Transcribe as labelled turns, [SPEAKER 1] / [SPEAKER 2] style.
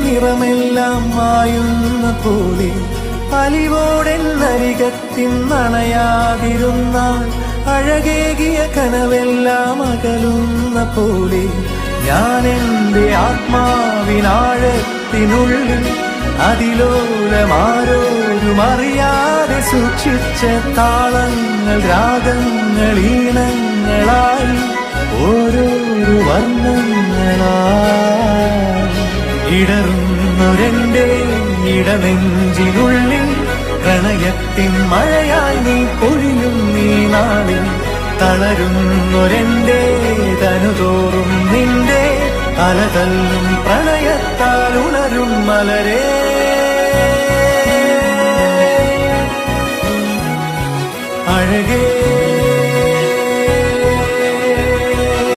[SPEAKER 1] നിറമെല്ലാം മായുന്ന പോലെ അലിവോടെന്നരികത്തിന്നണയാതിരുന്നാൽ അഴകേകിയ കനവെല്ലാം അകലുന്ന പോലെ ഞാൻ എൻ്റെ ആത്മാവിനാഴത്തിനുള്ളിൽ അതിലോലമാരോരും അറിയാതെ സൂക്ഷിച്ച താളങ്ങൾ രാഗങ്ങൾ ഈണങ്ങളായി ഓരോരോ വർണ്ണങ്ങളായി ഇടറുന്നൊരെന്റെ ഇടനെഞ്ചിനുള്ളിൽ പ്രണയത്തിൻ മഴയായി നീ പൊഴിയും നീ നാളിൽ തളരുന്നൊരെന്റെ തനുതോറും നിന്റെ അലതല്ലും പ്രണയത്താൽ ഉണരും മലരേ അഴകേ